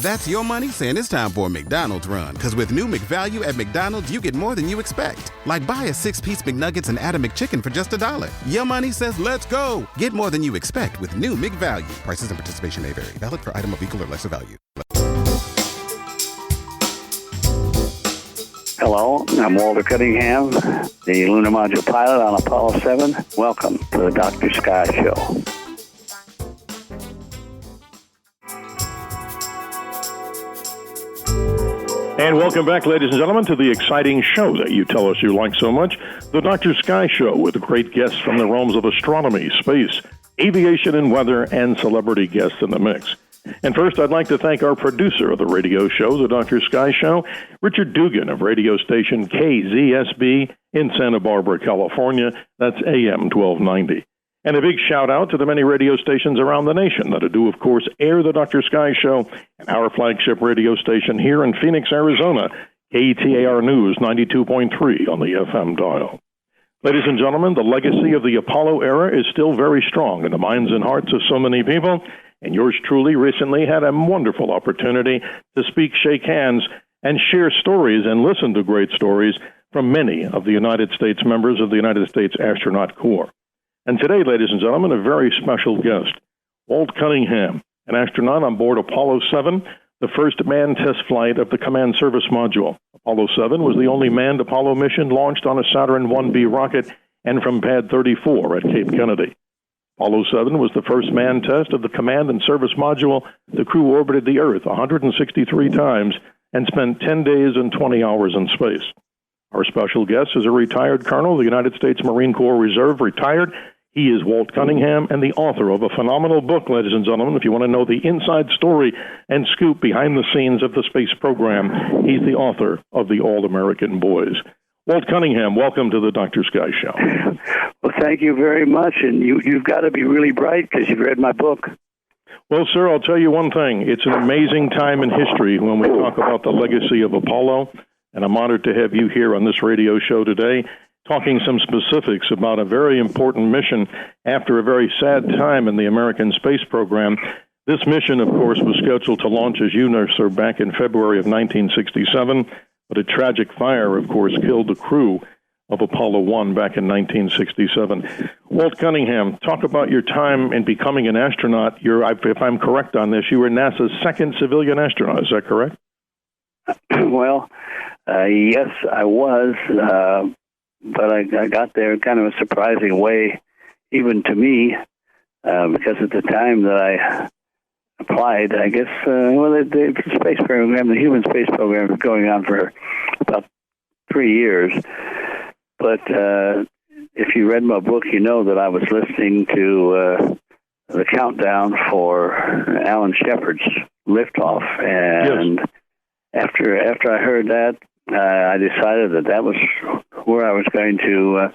That's your money saying it's time for a McDonald's run. Because with new McValue at McDonald's, you get more than you expect. Like buy a 6-piece McNuggets and add a McChicken for just $1. Your money says let's go. Get more than you expect with new McValue. Prices and participation may vary. Valid for item of equal or lesser value. Hello, I'm Walter Cunningham, the lunar module pilot on Apollo 7. Welcome to the Dr. Sky Show. And welcome back, ladies and gentlemen, to the exciting show that you tell us you like so much, the Dr. Sky Show, with great guests from the realms of astronomy, space, aviation, and weather, and celebrity guests in the mix. And first, I'd like to thank our producer of the radio show, the Dr. Sky Show, Richard Dugan of radio station KZSB in Santa Barbara, California. That's AM 1290. And a big shout-out to the many radio stations around the nation that do, of course, air the Dr. Sky Show, and our flagship radio station here in Phoenix, Arizona, KTAR News 92.3 on the FM dial. Ladies and gentlemen, the legacy of the Apollo era is still very strong in the minds and hearts of so many people, and yours truly recently had a wonderful opportunity to speak, shake hands, and share stories and listen to great stories from many of the United States members of the United States Astronaut Corps. And today, ladies and gentlemen, a very special guest, Walt Cunningham, an astronaut on board Apollo 7, the first manned test flight of the Command Service Module. Apollo 7 was the only manned Apollo mission launched on a Saturn 1B rocket and from Pad 34 at Cape Kennedy. Apollo 7 was the first manned test of the Command and Service Module. The crew orbited the Earth 163 times and spent 10 days and 20 hours in space. Our special guest is a retired colonel, the United States Marine Corps Reserve, retired. He is Walt Cunningham and the author of a phenomenal book, ladies and gentlemen. If you want to know the inside story and scoop behind the scenes of the space program, he's the author of The All-American Boys. Walt Cunningham, welcome to the Dr. Sky Show. Well, thank you very much, and you've got to be really bright because you've read my book. Well, sir, I'll tell you one thing. It's an amazing time in history when we talk about the legacy of Apollo, and I'm honored to have you here on this radio show today, talking some specifics about a very important mission after a very sad time in the American space program. This mission, of course, was scheduled to launch, as you know, sir, back in February of 1967, but a tragic fire, of course, killed the crew of Apollo 1 back in 1967. Walt Cunningham, talk about your time in becoming an astronaut. If I'm correct on this, you were NASA's second civilian astronaut. Is that correct? Well, yes, I was. But I got there in kind of a surprising way, even to me, because at the time that I applied, I guess, the space program, the human space program, was going on for about 3 years. But if you read my book, you know that I was listening to the countdown for Alan Shepard's liftoff, and yes. After I heard that, I decided that was where I was going to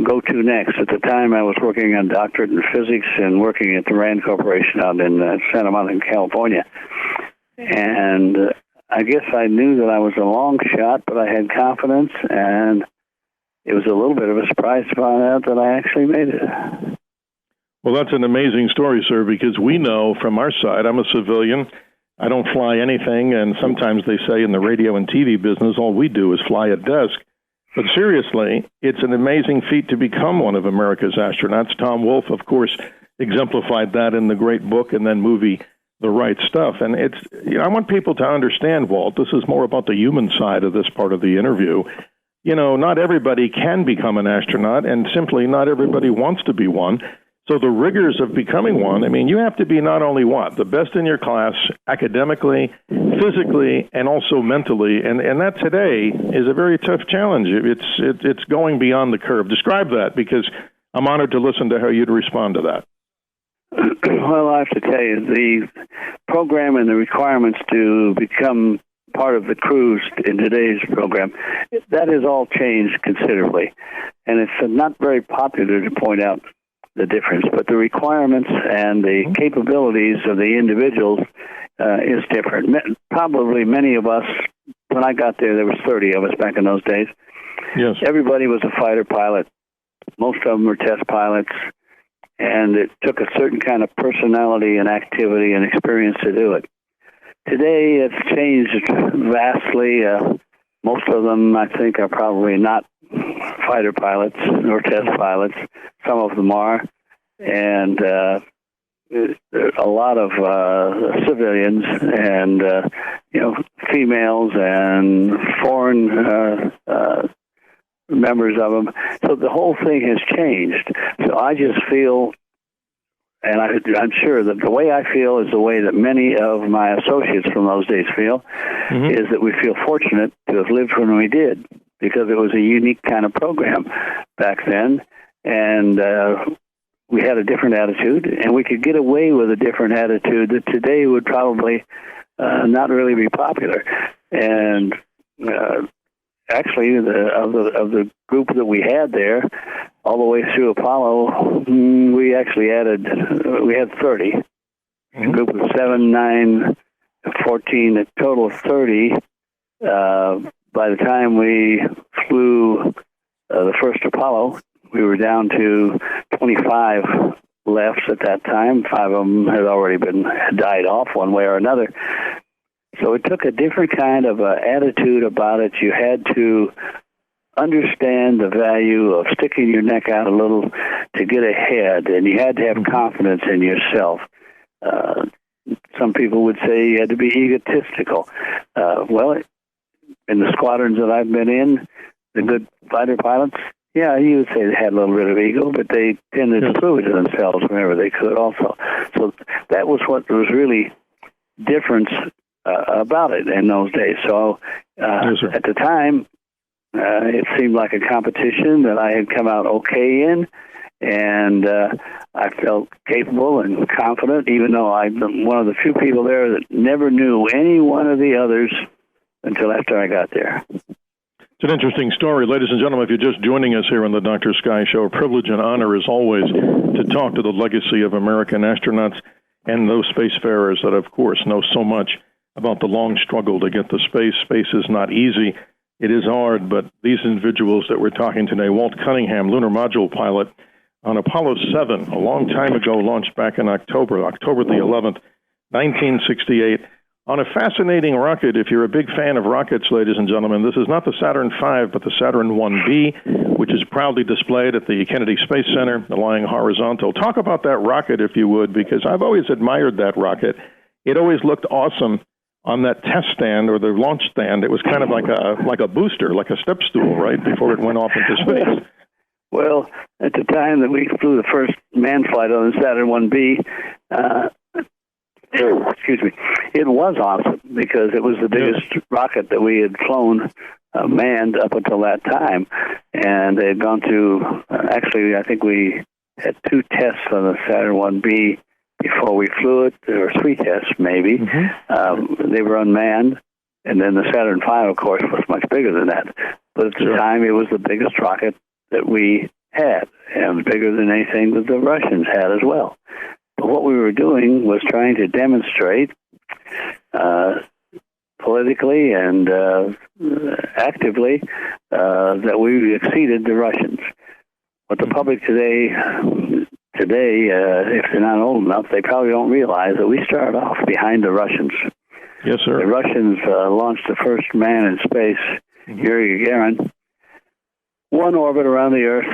go to next. At the time, I was working on doctorate in physics and working at the RAND Corporation out in Santa Monica, California. And I guess I knew that I was a long shot, but I had confidence, and it was a little bit of a surprise to find out that I actually made it. Well, that's an amazing story, sir, because we know from our side, I'm a civilian, I don't fly anything, and sometimes they say in the radio and TV business, all we do is fly a desk. But seriously, it's an amazing feat to become one of America's astronauts. Tom Wolfe, of course, exemplified that in the great book and then movie The Right Stuff. And I want people to understand, Walt, this is more about the human side of this part of the interview. Not everybody can become an astronaut, and simply not everybody wants to be one. So the rigors of becoming one, you have to be not only the best in your class, academically, physically, and also mentally. And that today is a very tough challenge. It's going beyond the curve. Describe that, because I'm honored to listen to how you'd respond to that. Well, I have to tell you, the program and the requirements to become part of the crews in today's program, that has all changed considerably. And it's not very popular to point out the difference, but the requirements and the capabilities of the individuals is different. Probably many of us, when I got there was 30 of us back in those days. Yes. Everybody was a fighter pilot. Most of them were test pilots, and it took a certain kind of personality and activity and experience to do it. today it's changed vastly. Most of them, I think, are probably not fighter pilots or test pilots. Some of them are. And a lot of civilians and, females and foreign members of them. So the whole thing has changed. So I just feel, and I'm sure that the way I feel is the way that many of my associates from those days feel, is that we feel fortunate to have lived when we did, because it was a unique kind of program back then, and we had a different attitude, and we could get away with a different attitude that today would probably not really be popular. And actually, of the group that we had there, all the way through Apollo, we actually we had 30. A group of 7, 9, 14, a total of 30. By the time we flew the first Apollo, we were down to 25 left at that time. 5 of them had died off one way or another. So it took a different kind of attitude about it. You had to understand the value of sticking your neck out a little to get ahead, and you had to have confidence in yourself. Some people would say you had to be egotistical. Well, in the squadrons that I've been in, the good fighter pilots, yeah, you would say they had a little bit of ego, but they tended to prove it to themselves whenever they could also. So that was what was really different about it in those days. So at the time, it seemed like a competition that I had come out okay in, and I felt capable and confident, even though I'm one of the few people there that never knew any one of the others until after I got there. It's an interesting story. Ladies and gentlemen, if you're just joining us here on the Dr. Sky Show, a privilege and honor as always to talk to the legacy of American astronauts and those spacefarers that, of course, know so much about the long struggle to get to space. Space is not easy. It is hard, but these individuals that we're talking today, Walt Cunningham, lunar module pilot on Apollo 7, a long time ago, launched back in October the 11th, 1968, on a fascinating rocket. If you're a big fan of rockets, ladies and gentlemen, this is not the Saturn V, but the Saturn 1B, which is proudly displayed at the Kennedy Space Center, lying horizontal. Talk about that rocket, if you would, because I've always admired that rocket. It always looked awesome on that test stand or the launch stand. It was kind of like a booster, like a step stool, right, before it went off into space. Well, at the time that we flew the first manned flight on the Saturn 1B, it was awesome because it was the biggest rocket that we had flown manned up until that time. And they had gone through, actually, I think we had 2 tests on the Saturn 1B before we flew it. There were 3 tests, maybe. They were unmanned. And then the Saturn V, of course, was much bigger than that. But at the time, it was the biggest rocket that we had, and bigger than anything that the Russians had as well. But what we were doing was trying to demonstrate politically and actively that we exceeded the Russians. But the public today, if they're not old enough, they probably don't realize that we started off behind the Russians. Yes, sir. The Russians launched the first man in space, Yuri Gagarin, one orbit around the Earth,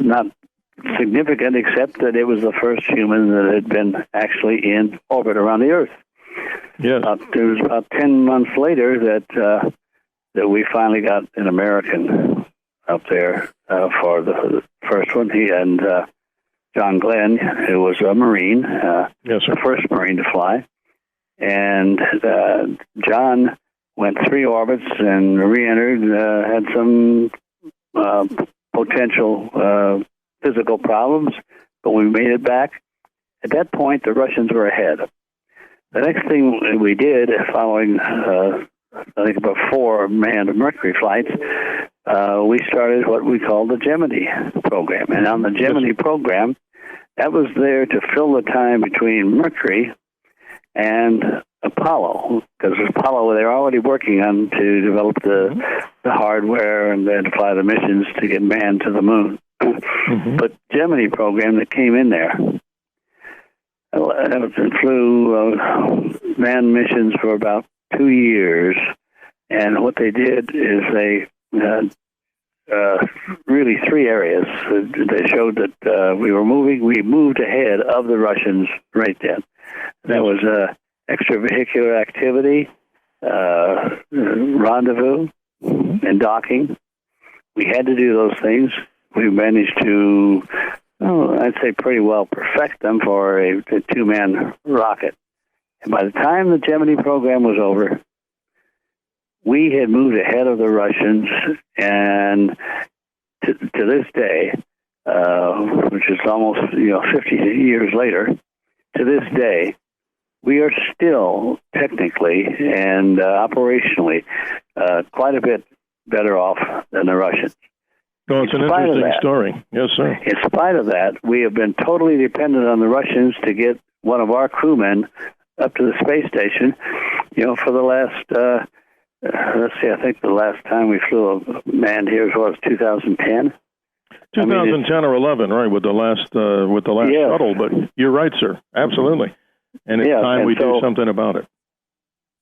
not significant except that it was the first human that had been actually in orbit around the Earth. Yes. It was about 10 months later that we finally got an American up there for the first one. He and John Glenn, who was a Marine, yes, sir. The first Marine to fly. And John went 3 orbits and re-entered, had some potential physical problems, but we made it back. At that point, the Russians were ahead. The next thing we did, following, I think, about 4 manned Mercury flights, we started what we call the Gemini program. And on the Gemini program, that was there to fill the time between Mercury and Apollo, because Apollo, they were already working on to develop the hardware and then to fly the missions to get manned to the moon. But Gemini program that came in there, flew manned missions for about 2 years, and what they did is they really 3 areas. They showed that we moved ahead of the Russians right then. That was extravehicular activity, rendezvous, and docking. We had to do those things. We managed to, I'd say pretty well perfect them for a 2-man rocket. And by the time the Gemini program was over, we had moved ahead of the Russians, and to this day, which is almost 50 years later, to this day, we are still technically and operationally quite a bit better off than the Russians. Oh, it's an interesting story. Yes, sir. In spite of that, we have been totally dependent on the Russians to get one of our crewmen up to the space station, for the last, let's see, I think the last time we flew a manned here was 2010. 2010 or 11, right, with the last shuttle, but you're right, sir. Absolutely. And it's time we do something about it.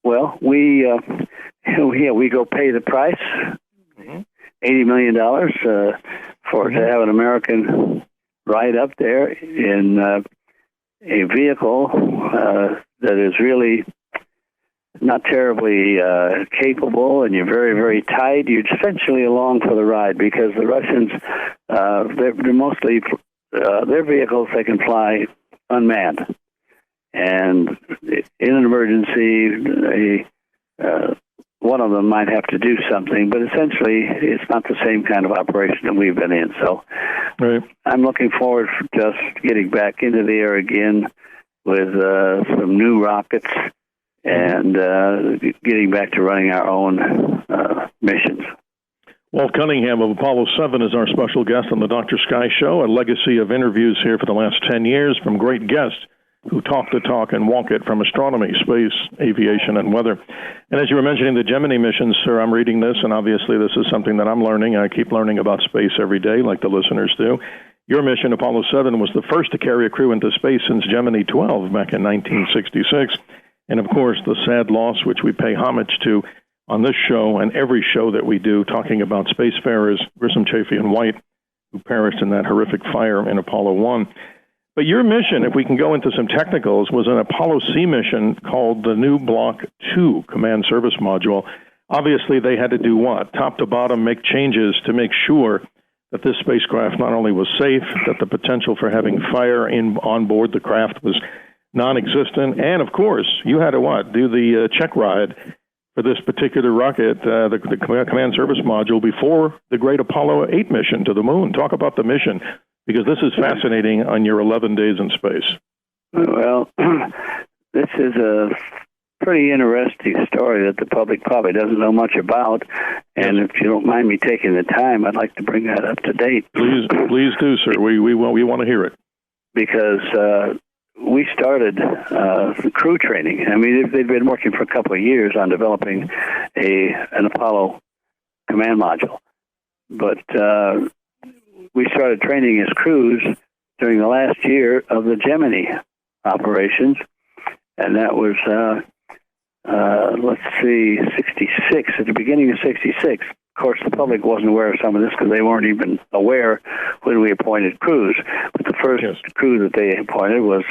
Well, we go pay the price, $80 million to have an American ride up there in a vehicle that is really not terribly capable, and you're very, very tight. You're essentially along for the ride because the Russians, they're mostly, their vehicles, they can fly unmanned. And in an emergency, one of them might have to do something, but essentially it's not the same kind of operation that we've been in. So I'm looking forward to just getting back into the air again with some new rockets and getting back to running our own missions. Walt Cunningham of Apollo 7 is our special guest on the Dr. Sky Show, a legacy of interviews here for the last 10 years from great guests who talk the talk and walk it from astronomy, space, aviation, and weather. And as you were mentioning the Gemini missions, sir, I'm reading this, and obviously this is something that I'm learning. I keep learning about space every day, like the listeners do. Your mission, Apollo 7, was the first to carry a crew into space since Gemini 12 back in 1966. And, of course, the sad loss, which we pay homage to on this show and every show that we do, talking about spacefarers, Grissom, Chafee, and White, who perished in that horrific fire in Apollo 1. But your mission, if we can go into some technicals, was an Apollo C mission called the New Block 2 Command Service Module. Obviously, they had to do what? Top to bottom, make changes to make sure that this spacecraft not only was safe, that the potential for having fire on board the craft was non-existent, and, of course, you had to what? Do the check ride for this particular rocket, the Command Service Module, before the great Apollo 8 mission to the moon. Talk about the mission, because this is fascinating on your 11 days in space. Well, this is a pretty interesting story that the public probably doesn't know much about, and if you don't mind me taking the time, I'd like to bring that up to date. Please do, sir. We want to hear it. Because we started crew training. I mean, they've been working for a couple of years on developing an Apollo command module, but we started training as crews during the last year of the Gemini operations, and that was, 66, at the beginning of 66. Of course, the public wasn't aware of some of this because they weren't even aware when we appointed crews. But the first crew that they appointed was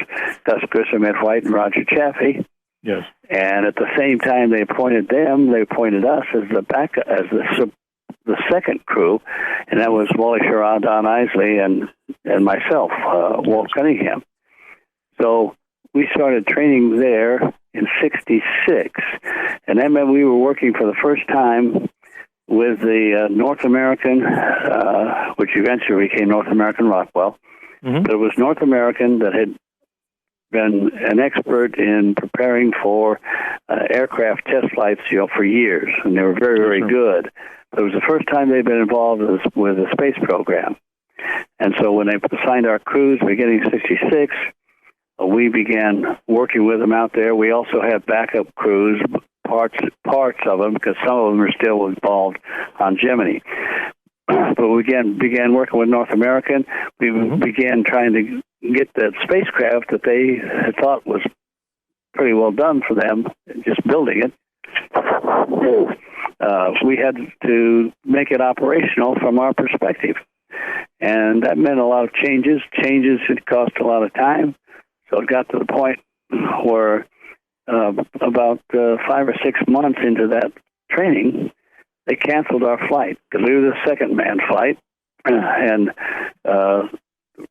Gus Grissom, Ed White, and Roger Chafee. Yes. And at the same time they appointed them, they appointed us as the second crew, and that was Wally Schirra, Don Isley, and myself, Walt Cunningham. So we started training there in 66, and that meant we were working for the first time with the North American, which eventually became North American Rockwell. But it was North American that had been an expert in preparing for aircraft test flights, for years, and they were very, very good. But it was the first time they'd been involved with a space program. And so when they assigned our crews beginning 66, we began working with them out there. We also had backup crews, parts of them, because some of them are still involved on Gemini. But we began working with North American. We began trying to get that spacecraft that they had thought was pretty well done for them, just building it. We had to make it operational from our perspective. And that meant a lot of changes. Changes it cost a lot of time. So it got to the point where about 5 or 6 months into that training, they canceled our flight because we were the second manned flight. And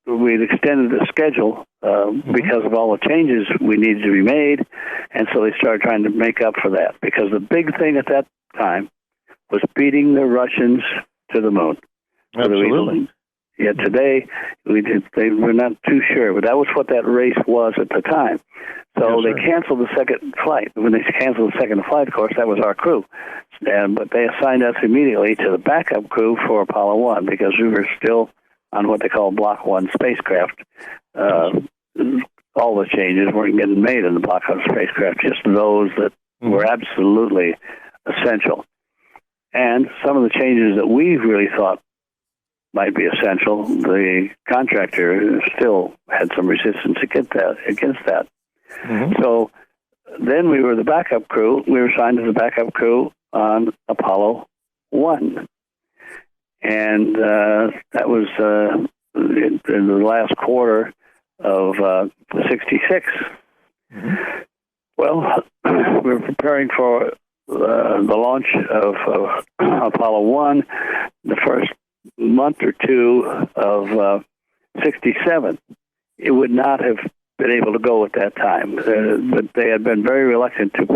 we'd extended the schedule because of all the changes we needed to be made. And so they started trying to make up for that, because the big thing at that time was beating the Russians to the moon. Absolutely. Yeah, today we're not too sure, but that was what that race was at the time. So they canceled the second flight. When they canceled the second flight, of course, that was our crew. But they assigned us immediately to the backup crew for Apollo 1 because we were still on what they call Block 1 spacecraft. All the changes weren't getting made in the Block 1 spacecraft, just those that were absolutely essential. And some of the changes that we really thought might be essential, the contractor still had some resistance against that. So then we were the backup crew. We were assigned to the backup crew on Apollo 1. And that was in the last quarter of 66. Well, we were preparing for the launch of Apollo 1, the first month or two of 67. It would not have been able to go at that time, but they had been very reluctant to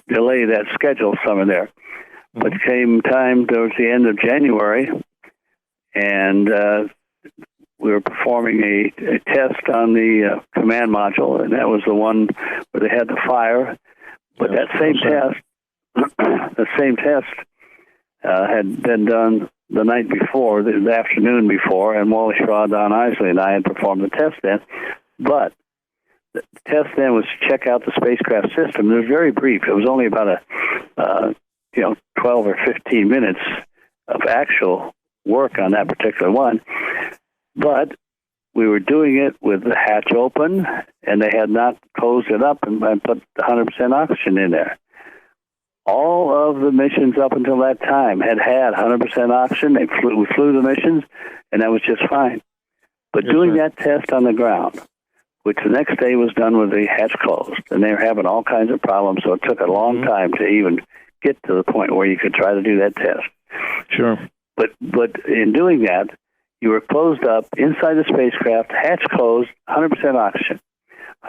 delay that schedule some of there. But it came time towards the end of January, and we were performing a test on the command module, and that was the one where they had the fire. But that same test had been done the night before, the afternoon before, and Wally Schraw, Don Isley, and I had performed the test then. But the test then was to check out the spacecraft system. It was very brief. It was only about 12 or 15 minutes of actual work on that particular one. But we were doing it with the hatch open, and they had not closed it up and put 100% oxygen in there. All of the missions up until that time had 100% oxygen. We flew the missions, and that was just fine. But doing that test on the ground, which the next day was done with the hatch closed, and they were having all kinds of problems, so it took a long time to even get to the point where you could try to do that test. Sure. But in doing that, you were closed up inside the spacecraft, hatch closed, 100% oxygen.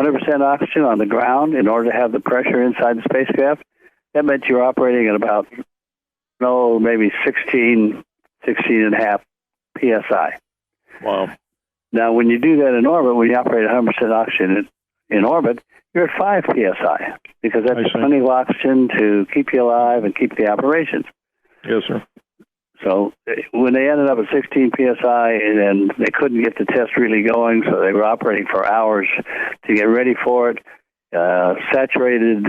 100% oxygen on the ground in order to have the pressure inside the spacecraft. That meant you were operating at about, maybe 16.5 PSI. Wow. Now, when you do that in orbit, when you operate 100% oxygen in orbit, you're at 5 PSI, because that's plenty of oxygen to keep you alive and keep the operations. Yes, sir. So when they ended up at 16 PSI, and they couldn't get the test really going, so they were operating for hours to get ready for it, saturated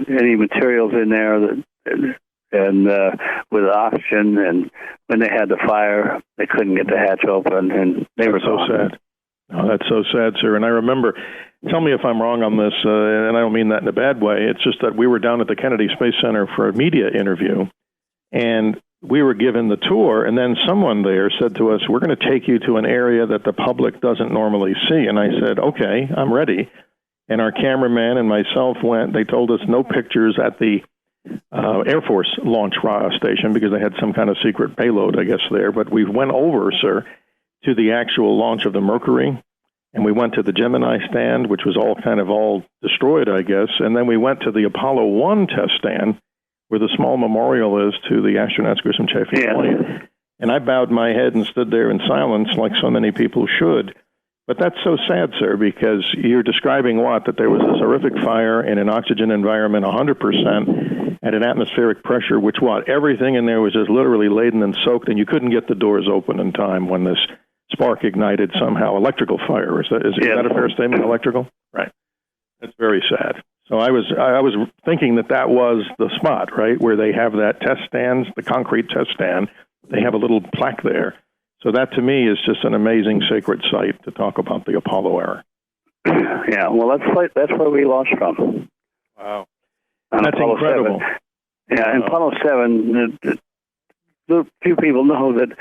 any materials in there with oxygen, and when they had the fire, they couldn't get the hatch open, and they were so sad. Oh, that's so sad, sir. And I remember, tell me if I'm wrong on this, and I don't mean that in a bad way. It's just that we were down at the Kennedy Space Center for a media interview, and we were given the tour, and then someone there said to us, we're going to take you to an area that the public doesn't normally see. And I said, okay, I'm ready. And our cameraman and myself went. They told us no pictures at the Air Force launch station because they had some kind of secret payload, I guess, there. But we went over, sir, to the actual launch of the Mercury, and we went to the Gemini stand, which was all destroyed, I guess. And then we went to the Apollo 1 test stand, where the small memorial is to the astronauts, Grissom, Chaffee, and Elliott. And I bowed my head and stood there in silence like so many people should. But that's so sad, sir, because you're describing that there was this horrific fire in an oxygen environment, 100%, at an atmospheric pressure, which everything in there was just literally laden and soaked, and you couldn't get the doors open in time when this spark ignited somehow. Electrical fire, is that a fair statement, electrical? Right. That's very sad. So I was thinking that was the spot, right, where they have that test stand, the concrete test stand. They have a little plaque there. So that, to me, is just an amazing sacred site to talk about the Apollo era. Yeah, well, that's where we launched from. Wow. On That's Apollo incredible. 7. Yeah, in Apollo 7, the few people know that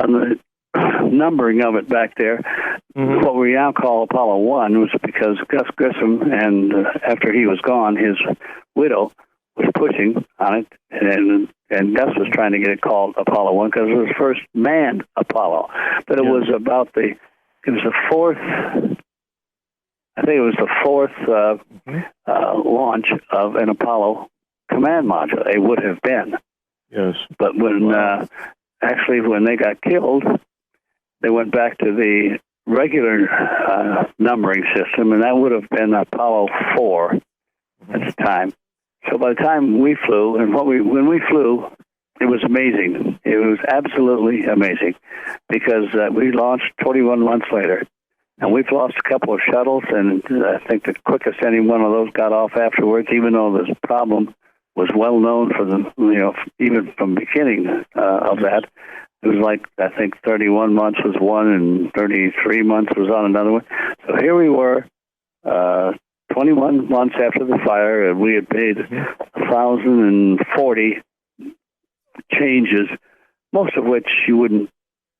on the numbering of it back there, what we now call Apollo 1 was because Gus Grissom, and after he was gone, his widow was pushing on it, and Gus was trying to get it called Apollo 1 because it was the first manned Apollo. But it was about the fourth, I think it was the fourth launch of an Apollo command module. It would have been. Yes. But when actually when they got killed, they went back to the regular numbering system, and that would have been Apollo 4 at the time. So by the time we flew, and when we flew, it was amazing. It was absolutely amazing because we launched 21 months later, and we've lost a couple of shuttles, and I think the quickest any one of those got off afterwards, even though this problem was well known for them, even from the beginning of that. It was like, I think 31 months was one and 33 months was on another one. So here we were, 21 months after the fire, and we had made 1,040 changes, most of which you wouldn't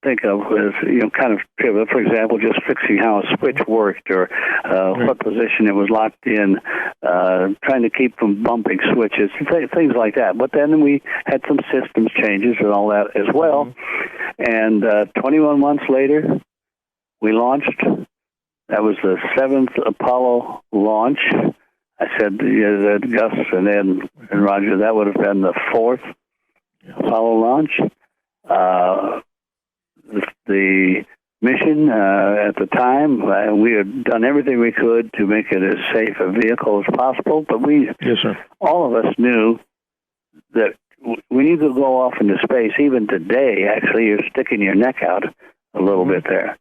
think of as, kind of trivial. For example, just fixing how a switch worked or what position it was locked in, trying to keep from bumping switches, things like that. But then we had some systems changes and all that as well. And 21 months later, we launched. That was the 7th Apollo launch. I said that Gus and Ed and Roger, that would have been the 4th Apollo launch. The mission at the time, we had done everything we could to make it as safe a vehicle as possible, but all of us knew that we need to go off into space. Even today, actually, you're sticking your neck out a little bit there.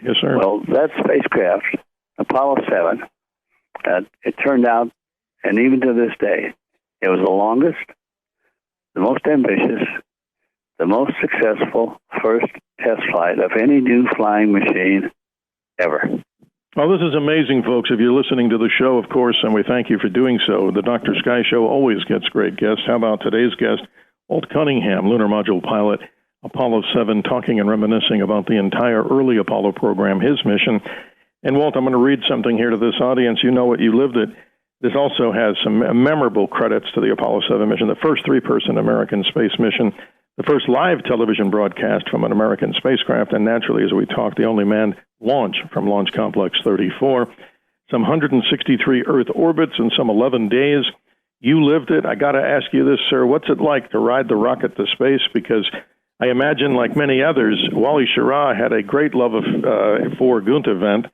Yes, sir. Well, that spacecraft, Apollo 7, it turned out, and even to this day, it was the longest, the most ambitious, the most successful first test flight of any new flying machine ever. Well, this is amazing, folks. If you're listening to the show, of course, and we thank you for doing so. The Dr. Sky Show always gets great guests. How about today's guest, Walt Cunningham, lunar module pilot, Apollo 7, talking and reminiscing about the entire early Apollo program, his mission. And, Walt, I'm going to read something here to this audience. You know it. You lived it. This also has some memorable credits to the Apollo 7 mission, the first three-person American space mission, the first live television broadcast from an American spacecraft, and naturally, as we talked, the only manned launch from Launch Complex 34, some 163 Earth orbits in some 11 days. You lived it. I got to ask you this, sir. What's it like to ride the rocket to space? Because I imagine, like many others, Wally Schirra had a great love for Gunther Wendt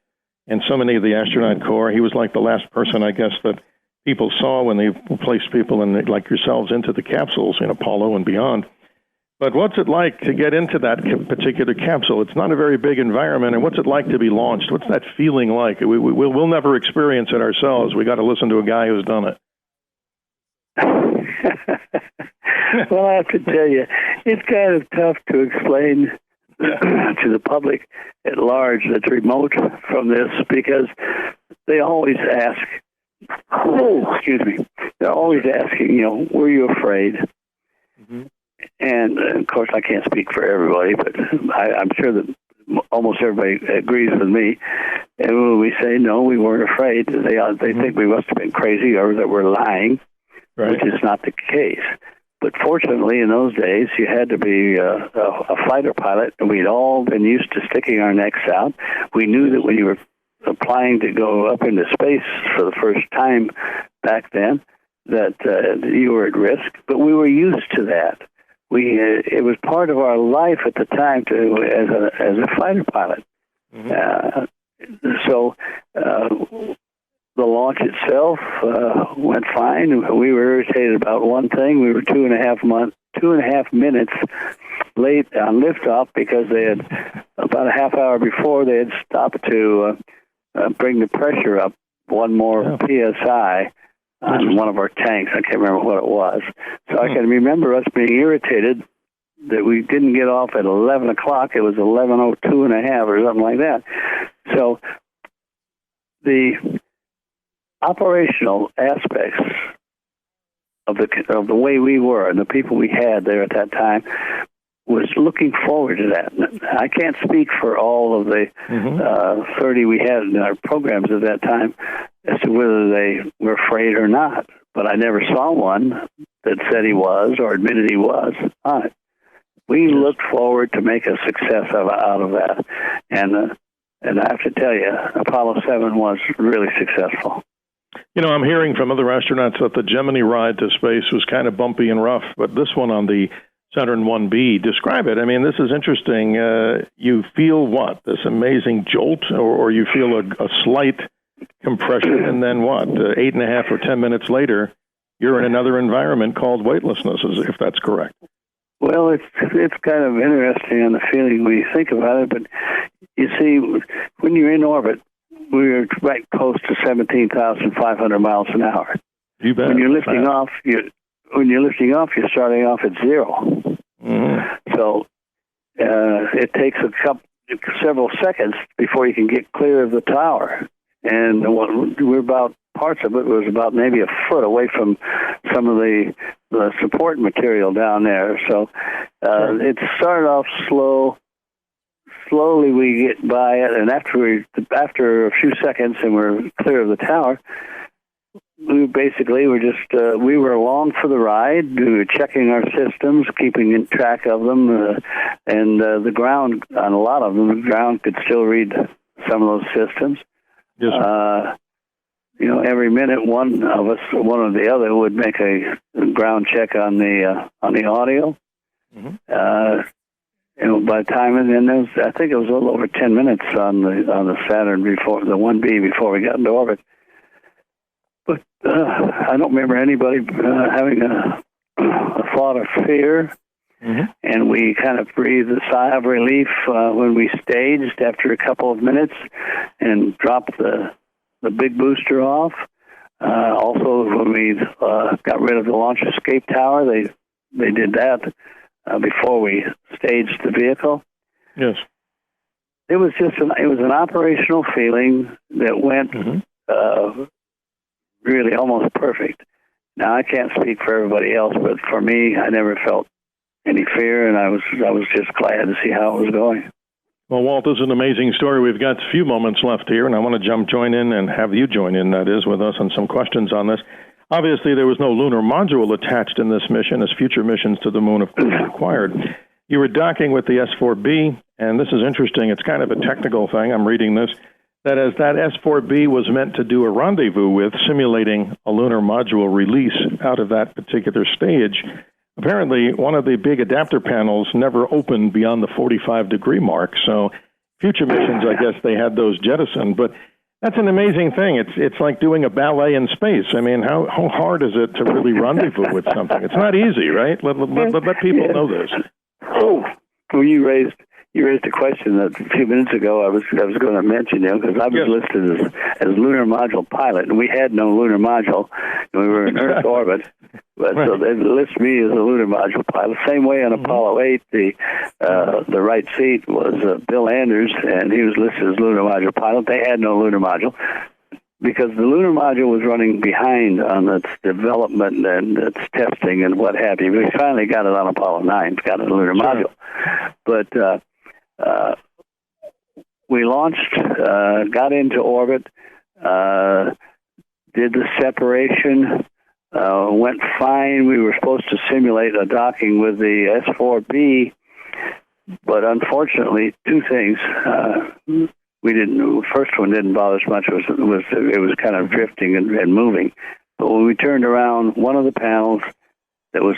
and so many of the astronaut corps. He was like the last person, I guess, that people saw when they placed people like yourselves into the capsules in Apollo and beyond. But what's it like to get into that particular capsule? It's not a very big environment, and what's it like to be launched? What's that feeling like? We'll never experience it ourselves. We got to listen to a guy who's done it. Well, I have to tell you, it's kind of tough to explain to the public at large that's remote from this, because they always ask, they're always asking, were you afraid? Mm-hmm. And, of course, I can't speak for everybody, but I'm sure that almost everybody agrees with me. And when we say, no, we weren't afraid, they think we must have been crazy or that we're lying, which is not the case. But fortunately, in those days, you had to be a fighter pilot, and we'd all been used to sticking our necks out. We knew that when you were applying to go up into space for the first time back then, that you were at risk, but we were used to that. It was part of our life at the time as a fighter pilot. Mm-hmm. So the launch itself went fine. We were irritated about one thing. We were 2.5 minutes late on liftoff because they had, about a half hour before, they had stopped to bring the pressure up one more PSI on one of our tanks. I can't remember what it was. So I can remember us being irritated that we didn't get off at 11 o'clock. It was 11:02 and a half or something like that. So the operational aspects of the way we were and the people we had there at that time was looking forward to that. I can't speak for all of the 30 we had in our programs at that time as to whether they were afraid or not. But I never saw one that said he was or admitted he was on it. We looked forward to make a success out of that. And I have to tell you, Apollo 7 was really successful. You know, I'm hearing from other astronauts that the Gemini ride to space was kind of bumpy and rough, but this one on the Saturn 1B, describe it. I mean, this is interesting. You feel what? This amazing jolt, or you feel a slight compression, and then what? 8.5 or 10 minutes later, you're in another environment called weightlessness, if that's correct. Well, it's kind of interesting on the feeling when you think about it, but you see, when you're in orbit, we're right close to 17,500 miles an hour. You bet. When you're lifting off, you're starting off at zero. Mm-hmm. So it takes several seconds before you can get clear of the tower. And we're about, parts of it was about maybe a foot away from some of the support material down there. So it started off slow. Slowly we get by it, and after a few seconds and we're clear of the tower, we basically we were along for the ride. We were checking our systems, keeping in track of them, and the ground, on a lot of them, the ground could still read some of those systems. Yes, every minute one of us, one or the other, would make a ground check on the audio. Mm-hmm. By the time, and then I think it was a little over 10 minutes on the Saturn before the 1B before we got into orbit. But I don't remember anybody having a thought of fear. Mm-hmm. And we kind of breathed a sigh of relief when we staged after a couple of minutes and dropped the big booster off. Also, when we got rid of the launch escape tower, they did that before we staged the vehicle. Yes. It was an operational feeling that went really almost perfect. Now, I can't speak for everybody else, but for me, I never felt any fear, and I was just glad to see how it was going. Well, Walt, this is an amazing story. We've got a few moments left here, and I want to join in and have you join in, that is, with us on some questions on this. Obviously, there was no lunar module attached in this mission, as future missions to the moon, of course, required. You were docking with the S-4B, and this is interesting. It's kind of a technical thing. I'm reading this. That as that S-4B was meant to do a rendezvous with, simulating a lunar module release out of that particular stage, apparently one of the big adapter panels never opened beyond the 45-degree mark. So future missions, I guess, they had those jettisoned. But that's an amazing thing. It's like doing a ballet in space. I mean, how hard is it to really rendezvous with something? It's not easy, right? Let people know this. Oh, well, you raised a question that a few minutes ago I was going to mention, because I was listed as lunar module pilot, and we had no lunar module, and we were in Earth orbit. But so they list me as a lunar module pilot. Same way on Apollo 8, the right seat was Bill Anders, and he was listed as lunar module pilot. They had no lunar module because the lunar module was running behind on its development and its testing and what have you. We finally got it on Apollo 9, got a lunar module. But we launched, got into orbit, did the separation, went fine. We were supposed to simulate a docking with the S-4B, but unfortunately, two things. The first one didn't bother us much. It was kind of drifting and moving. But when we turned around, one of the panels that was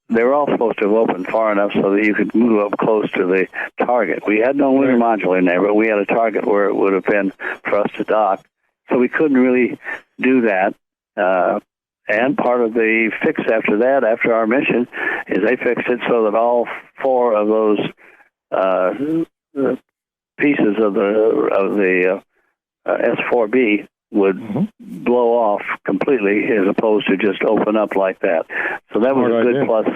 they were all supposed to have opened far enough so that you could move up close to the target. We had no lunar module in there, but we had a target where it would have been for us to dock. So we couldn't really do that. And part of the fix after that, after our mission, is they fixed it so that all four of those pieces of the S-4B would blow off completely as opposed to just open up like that. So that was a good plus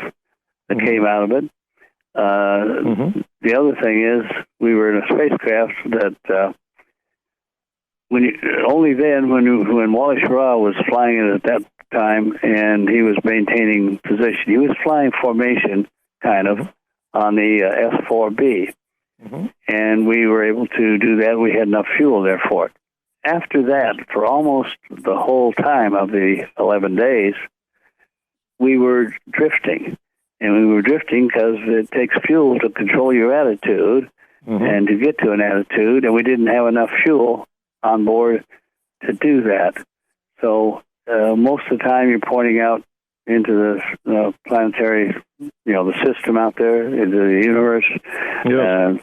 that came out of it. The other thing is we were in a spacecraft that only then when Wally Schirra was flying it at that time, and he was maintaining position. He was flying formation, kind of, on the S-4B, and we were able to do that. We had enough fuel there for it. After that, for almost the whole time of the 11 days, we were drifting. And we were drifting because it takes fuel to control your attitude and to get to an attitude, and we didn't have enough fuel on board to do that. So most of the time you're pointing out into the planetary, the system out there, into the universe. Yeah.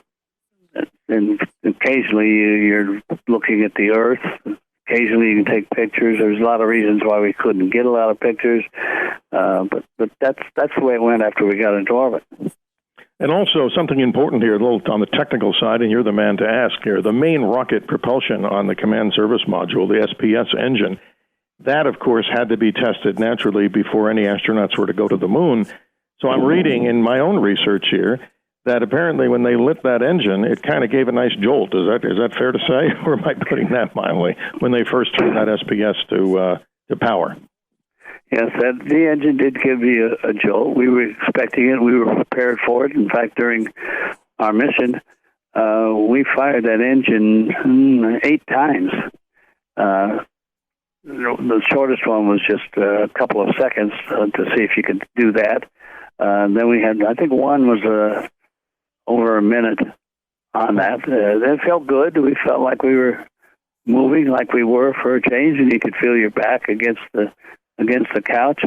And occasionally you're looking at the Earth. Occasionally you can take pictures. There's a lot of reasons why we couldn't get a lot of pictures, but that's the way it went after we got into orbit. And also something important here, a little on the technical side, and you're the man to ask here, the main rocket propulsion on the Command Service Module, the SPS engine, that, of course, had to be tested naturally before any astronauts were to go to the moon. So I'm reading in my own research here that apparently when they lit that engine, it kind of gave a nice jolt. Is that fair to say, or am I putting that mildly, when they first turned that SPS to power? Yes, the engine did give you a jolt. We were expecting it. We were prepared for it. In fact, during our mission, we fired that engine 8 times. The shortest one was just a couple of seconds to see if you could do that. Then we had, I think one was over a minute on that. That felt good. We felt like we were moving like we were for a change, and you could feel your back against the couch.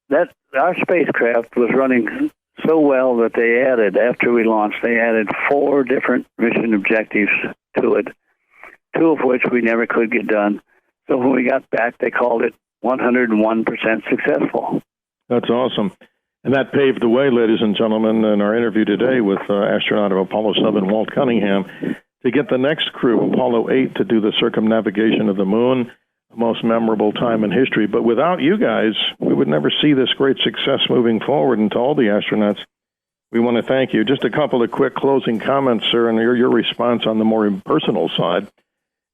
That our spacecraft was running so well that they added, after we launched, they added 4 different mission objectives to it, 2 of which we never could get done. So when we got back, they called it 101% successful. That's awesome. And that paved the way, ladies and gentlemen, in our interview today with astronaut of Apollo 7, Walt Cunningham, to get the next crew, Apollo 8, to do the circumnavigation of the moon, the most memorable time in history. But without you guys, we would never see this great success moving forward. And to all the astronauts, we want to thank you. Just a couple of quick closing comments, sir, and your response on the more personal side.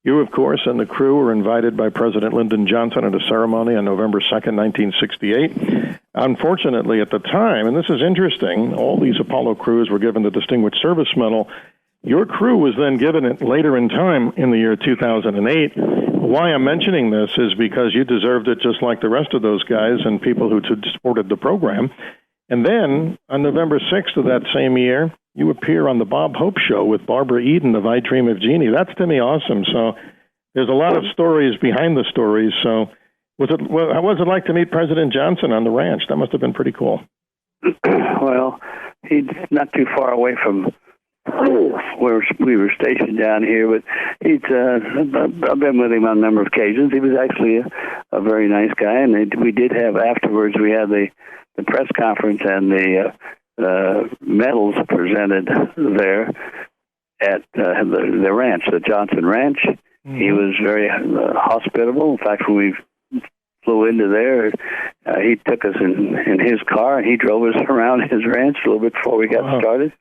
You, of course, and the crew were invited by President Lyndon Johnson at a ceremony on November 2nd, 1968. Unfortunately, at the time, and this is interesting, all these Apollo crews were given the Distinguished Service Medal. Your crew was then given it later in time in the year 2008. Why I'm mentioning this is because you deserved it just like the rest of those guys and people who supported the program. And then, on November 6th of that same year, you appear on the Bob Hope Show with Barbara Eden of I Dream of Jeannie. That's, to me, awesome. So there's a lot of stories behind the what was it like to meet President Johnson on the ranch? That must have been pretty cool. Well, he's not too far away from where we were stationed down here, but I've been with him on a number of occasions. He was actually a very nice guy, and we did have afterwards, we had the press conference and the medals presented there at the ranch, the Johnson Ranch. Mm-hmm. He was very hospitable. In fact, when we flew into there, he took us in his car, and he drove us around his ranch a little bit before we got started.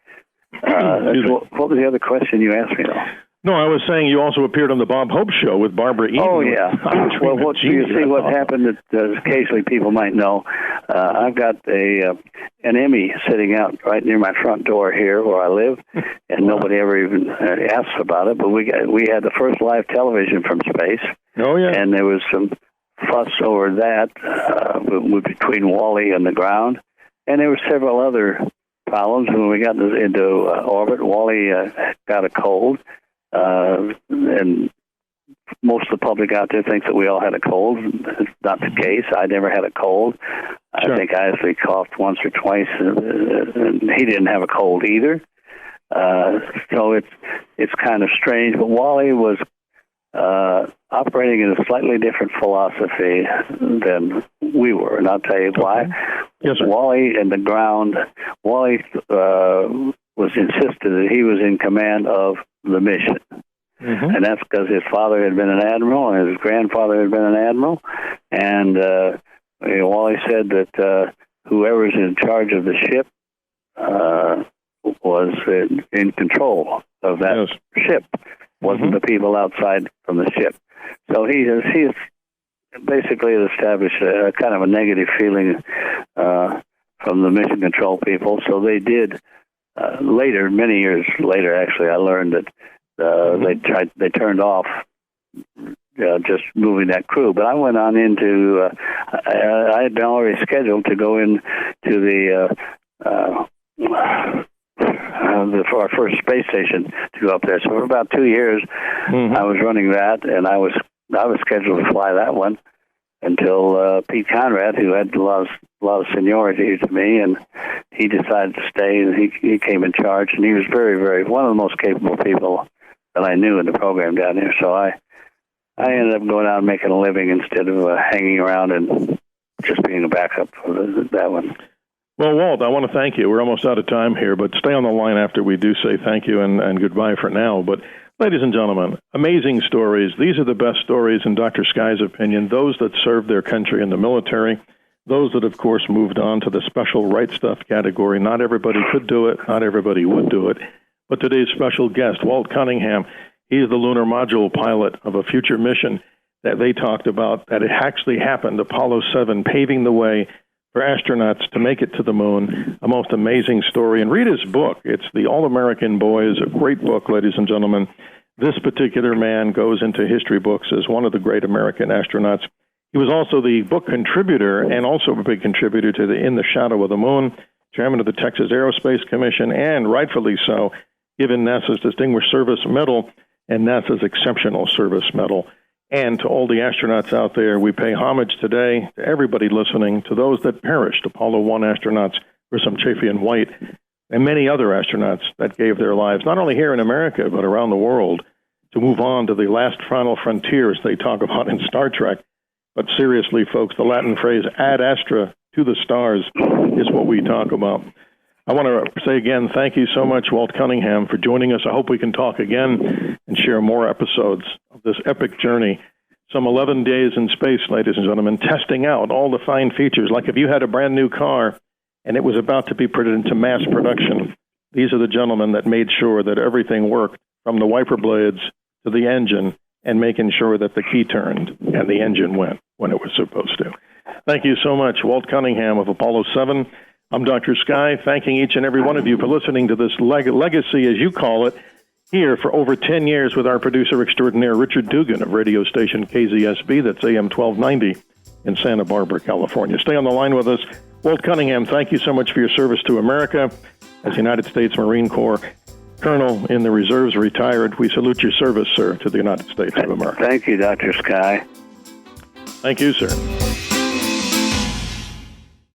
What was the other question you asked me, though? No, I was saying you also appeard on the Bob Hope Show with Barbara Eden. Oh, yeah. Well, you see what happened that occasionally people might know. I've got an Emmy sitting out right near my front door here where I live, and nobody ever even asks about it. But we had the first live television from space. Oh, yeah. And there was some fuss over that between Wally and the ground. And there were several other problems. When we got into orbit, Wally got a cold. And most of the public out there thinks that we all had a cold. It's not the case. I never had a cold. Sure. I think I actually coughed once or twice, and he didn't have a cold either. So it's kind of strange. But Wally was operating in a slightly different philosophy than we were, and I'll tell you why. Yes, sir. Wally and the ground. Wally was insisted that he was in command of the mission. Mm-hmm. And that's because his father had been an admiral and his grandfather had been an admiral. And Wally said that whoever's in charge of the ship was in control of that ship. Wasn't the people outside from the ship. So he has basically established a kind of a negative feeling from the mission control people. So they did later, many years later, actually, I learned that they turned off just moving that crew. But I went on into I had been already scheduled to go in to for our first space station to go up there. So for about 2 years, I was running that, and I was scheduled to fly that one until Pete Conrad, who had a lot of seniority to me, and he decided to stay, and he came in charge, and he was very, very one of the most capable people that I knew in the program down here. So I ended up going out and making a living instead of hanging around and just being a backup for that one. Well, Walt, I want to thank you. We're almost out of time here, but stay on the line after we do say thank you and goodbye for now. But ladies and gentlemen, amazing stories. These are the best stories, in Dr. Sky's opinion, those that served their country in the military, those that, of course, moved on to the special right stuff category. Not everybody could do it. Not everybody would do it. But today's special guest, Walt Cunningham, he is the lunar module pilot of a future mission that they talked about, that it actually happened, Apollo 7, paving the way for astronauts to make it to the moon. A most amazing story. And read his book. It's The All-American Boys, a great book, ladies and gentlemen. This particular man goes into history books as one of the great American astronauts. He was also the book contributor and also a big contributor to the In the Shadow of the Moon, chairman of the Texas Aerospace Commission, and rightfully so, given NASA's Distinguished Service Medal and NASA's Exceptional Service Medal. And to all the astronauts out there, we pay homage today to everybody listening, to those that perished, Apollo 1 astronauts, Grissom, Chaffee, and White, and many other astronauts that gave their lives, not only here in America, but around the world, to move on to the last final frontiers they talk about in Star Trek. But seriously, folks, the Latin phrase, ad astra, to the stars, is what we talk about. I want to say again, thank you so much, Walt Cunningham, for joining us. I hope we can talk again and share more episodes of this epic journey. Some 11 days in space, ladies and gentlemen, testing out all the fine features. Like if you had a brand new car and it was about to be put into mass production, these are the gentlemen that made sure that everything worked, from the wiper blades to the engine, and making sure that the key turned and the engine went when it was supposed to. Thank you so much, Walt Cunningham of Apollo 7. I'm Dr. Sky, thanking each and every one of you for listening to this legacy, as you call it, here for over 10 years with our producer extraordinaire, Richard Dugan of radio station KZSB, that's AM 1290 in Santa Barbara, California. Stay on the line with us. Walt Cunningham, thank you so much for your service to America. As United States Marine Corps Colonel in the Reserves, retired, we salute your service, sir, to the United States of America. Thank you, Dr. Sky. Thank you, sir.